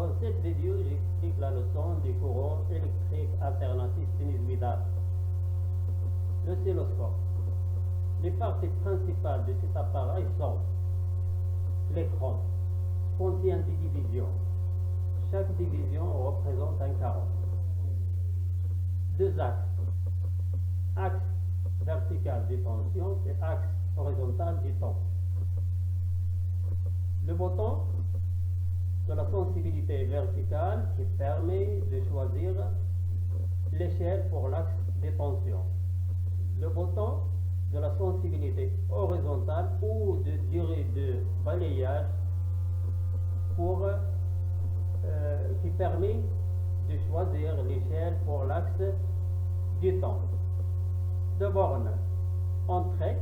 Dans cette vidéo, j'explique la leçon du courant électrique alternatif sinusoïdal. L'oscilloscope. Les parties principales de cet appareil sont l'écran, contient des divisions. Chaque division représente un carreau. Deux axes. Axe vertical de tension et axe horizontal du temps. Le bouton de la sensibilité verticale qui permet de choisir l'échelle pour l'axe de tension. Le bouton de la sensibilité horizontale ou de durée de balayage qui permet de choisir l'échelle pour l'axe du temps. Deux bornes, entrée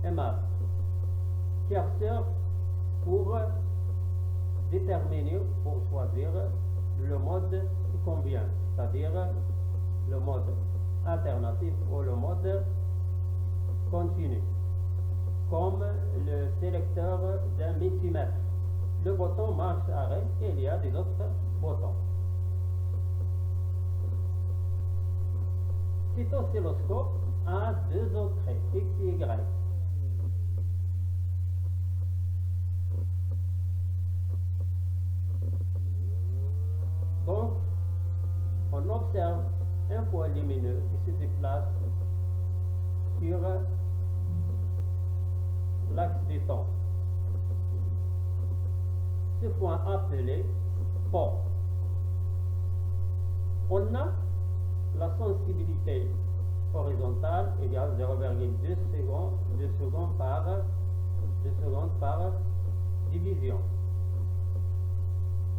et marque. Curseur pour déterminer, pour choisir le mode qui convient, c'est-à-dire le mode alternatif ou le mode continu, comme le sélecteur d'un multimètre. Le bouton marche-arrêt et il y a des autres boutons. Cet oscilloscope a deux entrées, X et Y. Donc, on observe un point lumineux qui se déplace sur l'axe du temps. Ce point appelé pont. On a la sensibilité horizontale égale 0,2 secondes par division.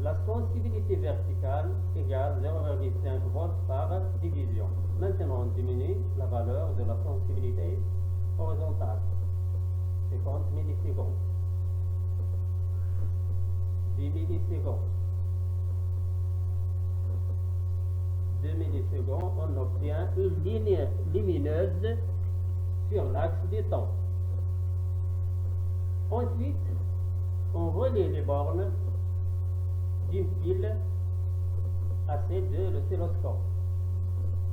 La sensibilité verticale égale 0,5 volts par division. Maintenant, on diminue la valeur de la sensibilité horizontale. 50 millisecondes. 10 millisecondes. 2 millisecondes, on obtient une ligne lumineuse sur l'axe du temps. Ensuite, on relie les bornes d'une pile à celle de l'oscilloscope,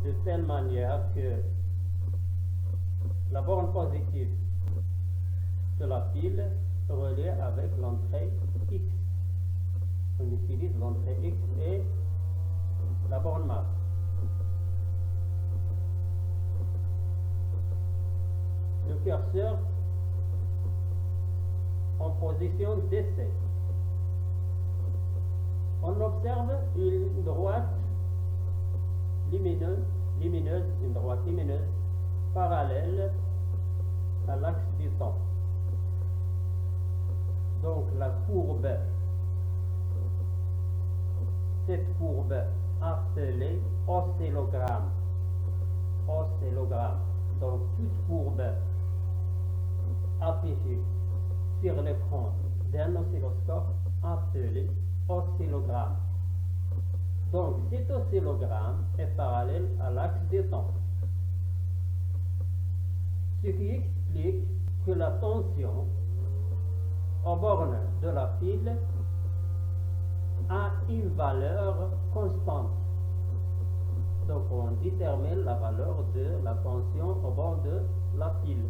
de telle manière que la borne positive de la pile reliée avec l'entrée X. On utilise l'entrée X et la borne marque. Le curseur en position d'essai. On observe une droite lumineuse, une droite lumineuse parallèle à l'axe du temps. Donc la courbe, cette courbe appelée oscillogramme. Donc toute courbe affichée sur l'écran d'un oscilloscope appelé oscillogramme. Donc cet oscillogramme est parallèle à l'axe du temps. Ce qui explique que la tension aux bornes de la pile a une valeur constante. Donc on détermine la valeur de la tension au bord de la pile.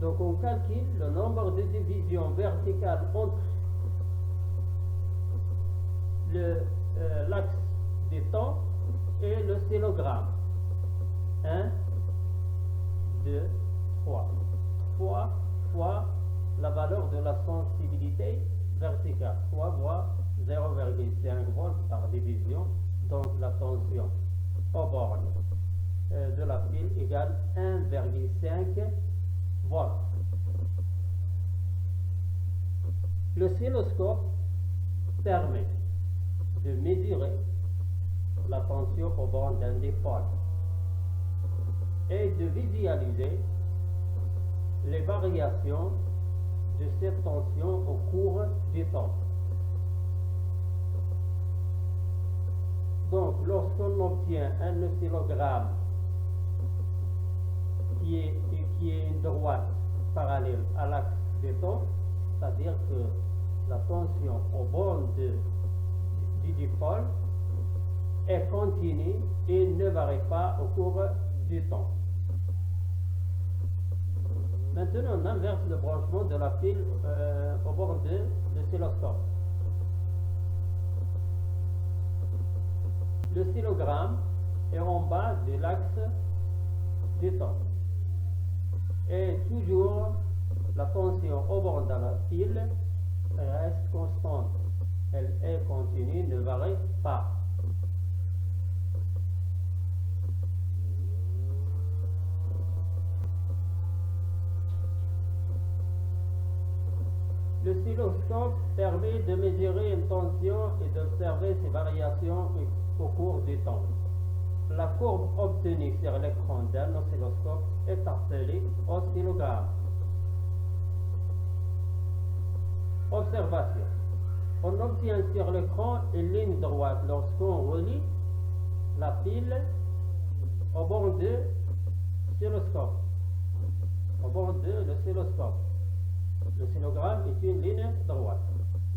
Donc on calcule le nombre de divisions verticales entre l'axe du temps et l'oscillogramme. 1, 2, 3. Fois la valeur de la sensibilité verticale. 3 fois 0,5 volts par division. Donc la tension aux bornes de la pile égale 1,5 volts. L'oscilloscope permet de mesurer la tension aux bornes d'un dipôle et de visualiser les variations de cette tension au cours du temps. Donc, lorsqu'on obtient un oscillogramme qui est une droite parallèle à l'axe du temps, c'est-à-dire que la tension au bord du dipôle est continue et ne varie pas au cours du temps. Maintenant, on inverse le branchement de la pile au bord de l'oscilloscope. L'oscillogramme est en bas de l'axe du temps. Et toujours, la tension au bord de la pile reste constante. Elle est continue, ne varie pas. L'oscilloscope permet de mesurer une tension et d'observer ses variations au cours du temps. La courbe obtenue sur l'écran d'un oscilloscope est appelée oscillogramme. Observation. On obtient sur l'écran une ligne droite lorsqu'on relie la pile au bord de l'oscilloscope. Au bord de l'oscilloscope. L'oscillogramme est une ligne droite.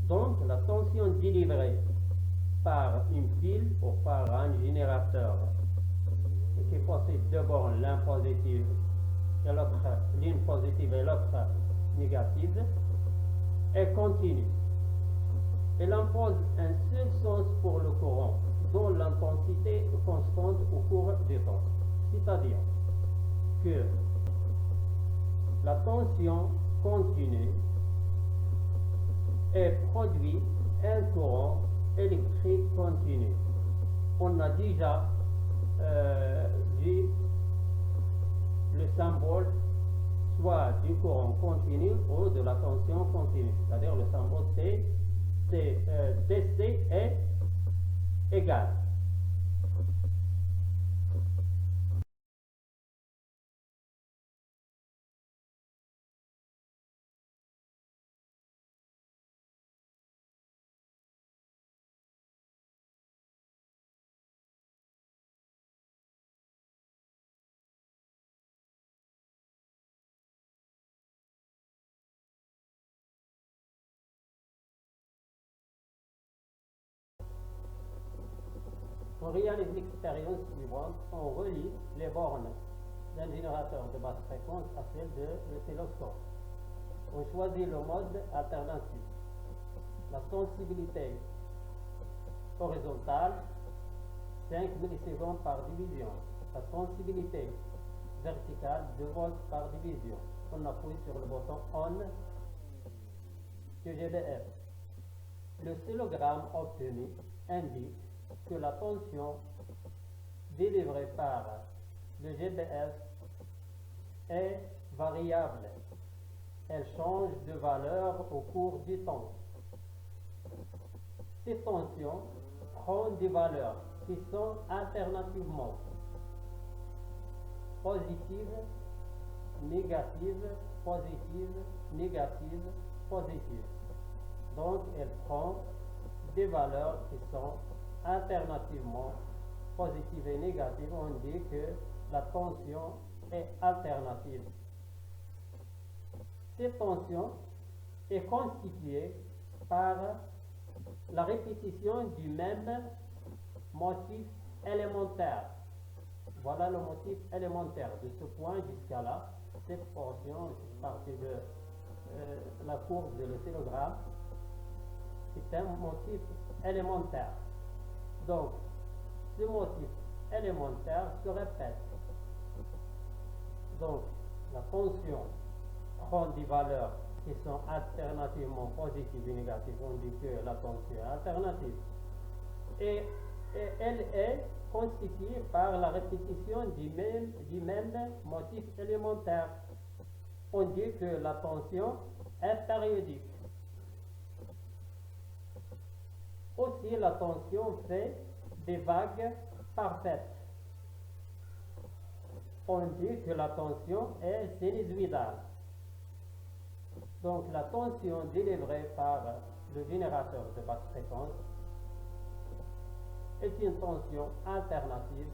Donc, la tension délivrée par une pile ou par un générateur qui possède deux bornes, l'un positive et l'autre, l'une positive et l'autre négative, est continue. Elle impose un seul sens pour le courant, dont l'intensité est constante au cours du temps. C'est-à-dire que la tension continue et produit un courant électrique continu. On a déjà vu le symbole soit du courant continu ou de la tension continue. C'est-à-dire le symbole DC est égal. On réalise l'expérience suivante, on relie les bornes d'un générateur de basse fréquence à celle de l'oscilloscope. On choisit le mode alternatif. La sensibilité horizontale, 5 millisecondes par division. La sensibilité verticale, 2 volts par division. On appuie sur le bouton ON du GBF. Le oscillogramme obtenu indique que la tension délivrée par le GBF est variable. Elle change de valeur au cours du temps. Ces tensions prennent des valeurs qui sont alternativement positives, négatives, positives, négatives, positives. Donc, elle prend des valeurs qui sont alternativement positives et négatives. On dit que la tension est alternative. Cette tension est constituée par la répétition du même motif élémentaire. Voilà le motif élémentaire. De ce point jusqu'à là, cette portion, cette partie de la courbe de l'oscillogramme, c'est un motif élémentaire. Donc, ce motif élémentaire se répète. Donc, la tension prend des valeurs qui sont alternativement positives et négatives. On dit que la tension est alternative. Et elle est constituée par la répétition du même motif élémentaire. On dit que la tension est périodique. Aussi, la tension fait des vagues parfaites. On dit que la tension est sinusoïdale. Donc, la tension délivrée par le générateur de basse fréquence est une tension alternative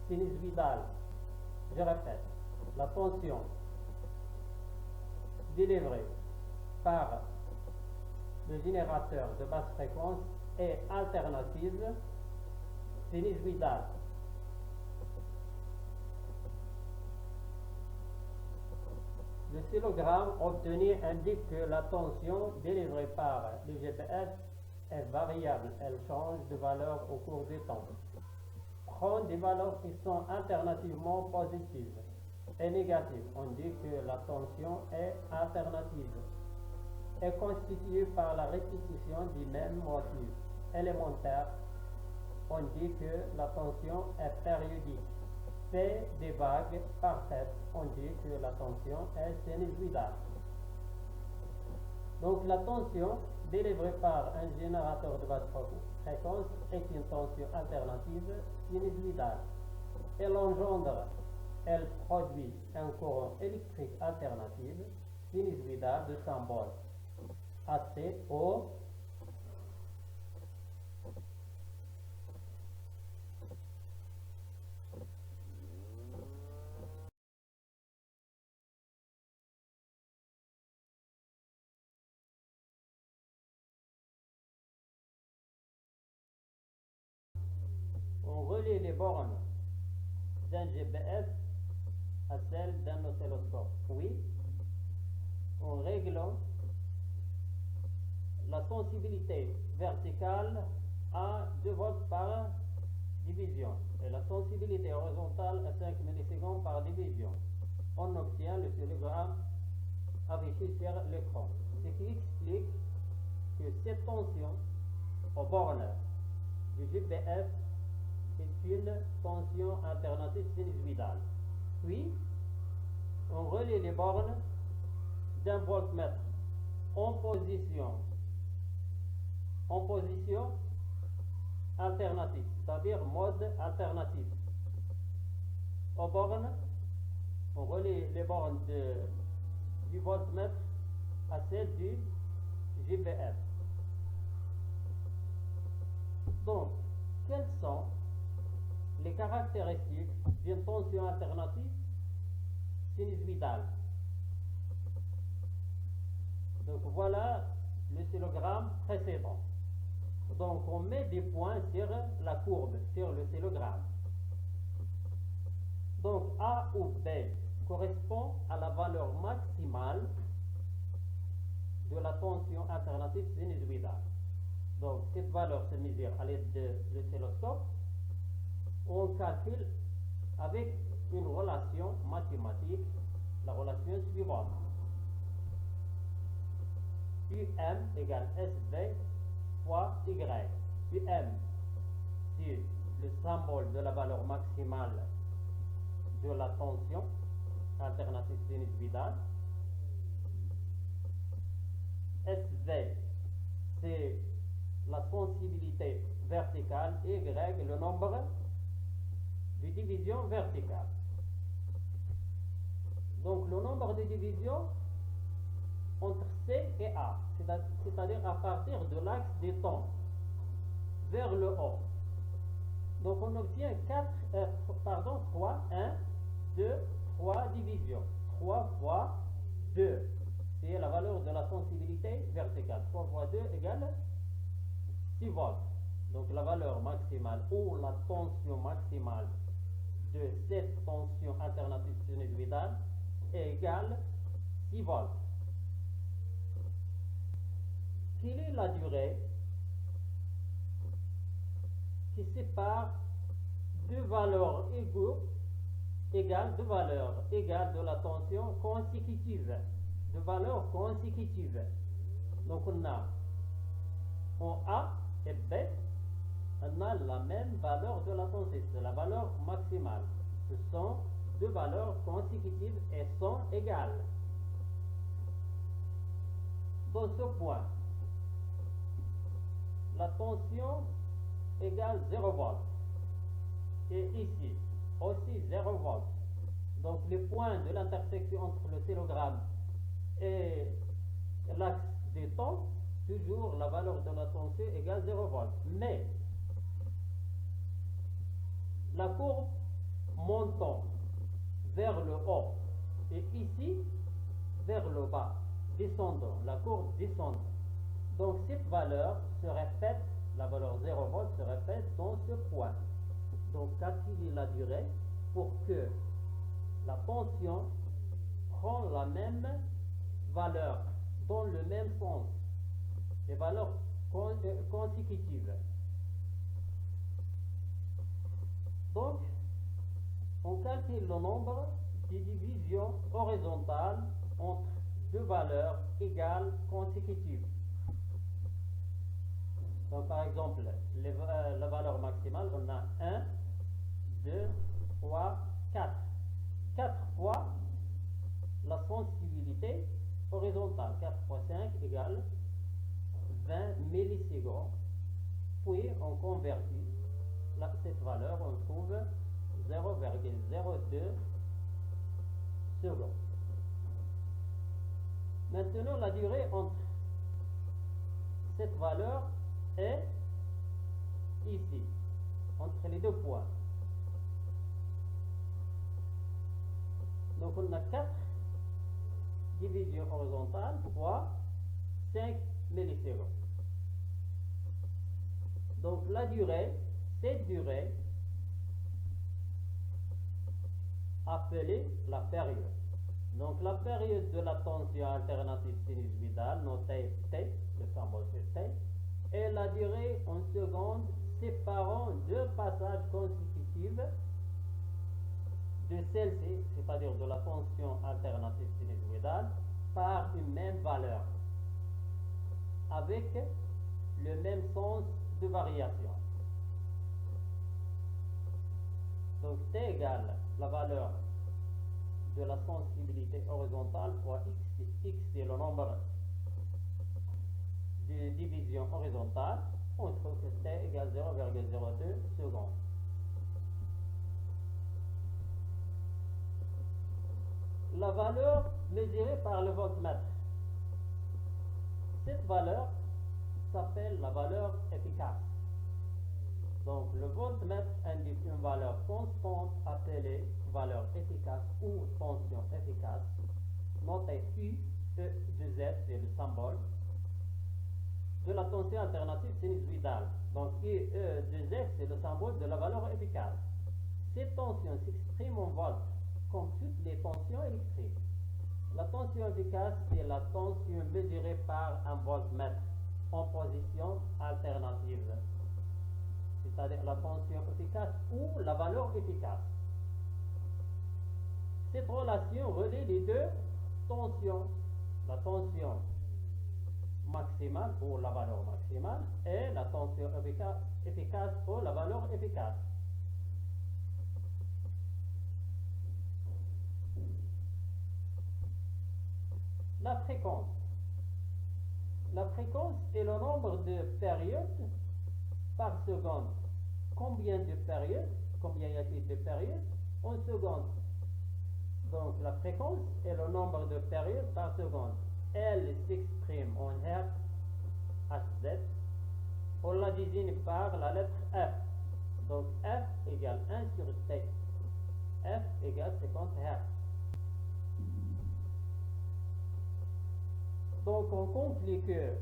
sinusoïdale. Je répète, la tension délivrée par de générateurs de basse fréquence et alternative sinusoïdale. Le oscillogramme obtenu indique que la tension délivrée par le GPS est variable, elle change de valeur au cours du temps. Prend des valeurs qui sont alternativement positives et négatives. On dit que la tension est alternative. Est constituée par la répétition du même motif élémentaire. On dit que la tension est périodique. Fait des vagues parfaites. On dit que la tension est sinusoïdale. Donc la tension délivrée par un générateur de basse fréquence est une tension alternative sinusoïdale. Elle produit un courant électrique alternatif sinusoïdal de symbole ACO. On relie les bornes d'un GPS à celles d'un oscilloscope. Oui, en réglant la sensibilité verticale à 2 volts par division et la sensibilité horizontale à 5 millisecondes par division. On obtient le oscillogramme affiché sur l'écran, ce qui explique que cette tension aux bornes du GPS est une tension alternative sinusoïdale. Puis, on relie les bornes d'un voltmètre en position alternative, c'est-à-dire mode alternatif. Aux bornes, on relie les bornes du voltmètre à celles du GPS. Donc, quelles sont les caractéristiques d'une tension alternative sinusoïdale? Donc voilà le oscillogramme précédent. Donc on met des points sur la courbe, sur le oscillogramme. Donc A ou B correspond à la valeur maximale de la tension alternative sinusoïdale. Donc cette valeur se mesure à l'aide de l'oscilloscope. On calcule avec une relation mathématique, la relation suivante. UM égale SV fois Y. UM, c'est le symbole de la valeur maximale de la tension alternative sinusoïdale. SV, c'est la sensibilité verticale. Y, le nombre de divisions verticales. Donc le nombre de divisions entre C et A, c'est-à-dire à partir de l'axe des temps vers le haut. Donc on obtient 3, 1, 2, 3 divisions. 3 fois 2, c'est la valeur de la sensibilité verticale. 3 fois 2 égale 6 volts. Donc la valeur maximale ou la tension maximale de cette tension alternative sinusoïdale est égale 6 volts. Quelle est la durée qui sépare deux valeurs égales de la tension consécutive? Deux valeurs consécutives. Donc on a en A et B, on a la même valeur de la tension, c'est la valeur maximale. Ce sont deux valeurs consécutives et sont égales. Dans ce point, la tension égale 0 volt. Et ici, aussi 0 volt. Donc les points de l'intersection entre le oscillogramme et l'axe des temps, toujours la valeur de la tension égale 0 volt. Mais la courbe montant vers le haut et ici vers le bas, descendant, la courbe descend. Donc valeur se répète, la valeur 0 volt se répète dans ce point. Donc calculer la durée pour que la tension prend la même valeur, dans le même sens, des valeurs consécutives. Donc, on calcule le nombre de divisions horizontales entre deux valeurs égales consécutives. Donc, par exemple, la valeur maximale, on a 1, 2, 3, 4. 4 fois la sensibilité horizontale. 4 fois 5 égale 20 millisecondes. Puis, on convertit cette valeur, on trouve 0,02 secondes. Maintenant, la durée entre cette valeur est ici, entre les deux points. Donc, on a 4 divisions horizontales fois 5 millisecondes. Donc, la durée, cette durée, appelée la période. Donc, la période de la tension alternative sinusoïdale, notée T, le symbole c'est T, et la durée en secondes séparant deux passages consécutifs de celle-ci, c'est-à-dire de la tension alternative sinusoïdale, par une même valeur, avec le même sens de variation. Donc T égale la valeur de la sensibilité horizontale fois X. X c'est le nombre de divisions horizontales. On trouve que T égale 0,02 secondes. La valeur mesurée par le voltmètre. Cette valeur s'appelle la valeur efficace. Donc, le voltmètre indique une valeur constante appelée valeur efficace ou tension efficace, notée U, E de Z, c'est le symbole, de la tension alternative sinusoïdale. Donc, U, E de Z, c'est le symbole de la valeur efficace. Cette tension s'exprime en volts, comme toutes les tensions électriques. La tension efficace, c'est la tension mesurée par un voltmètre en position alternative, c'est-à-dire la tension efficace ou la valeur efficace. Cette relation relie les deux tensions, la tension maximale ou la valeur maximale et la tension efficace ou la valeur efficace. La fréquence. La fréquence est le nombre de périodes par seconde. Combien de périodes? Combien y a-t-il de périodes en seconde? Donc la fréquence est le nombre de périodes par seconde. Elle s'exprime en Hz, Hz. On la désigne par la lettre F. Donc F égale 1 sur T. F égale 50 Hz. Donc on conclut que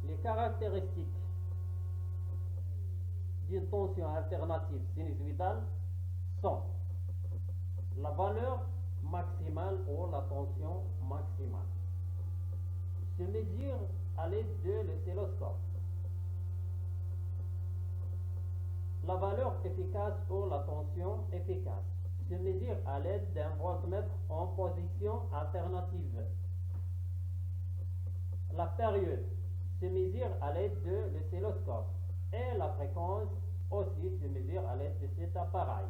les caractéristiques d'une tension alternative sinusoïdale sont la valeur maximale ou la tension maximale. Se mesure à l'aide de l'oscilloscope. La valeur efficace ou la tension efficace se mesure à l'aide d'un voltmètre en position alternative. La période se mesure à l'aide de l'oscilloscope et la fréquence aussi se mesure à l'aide de cet appareil.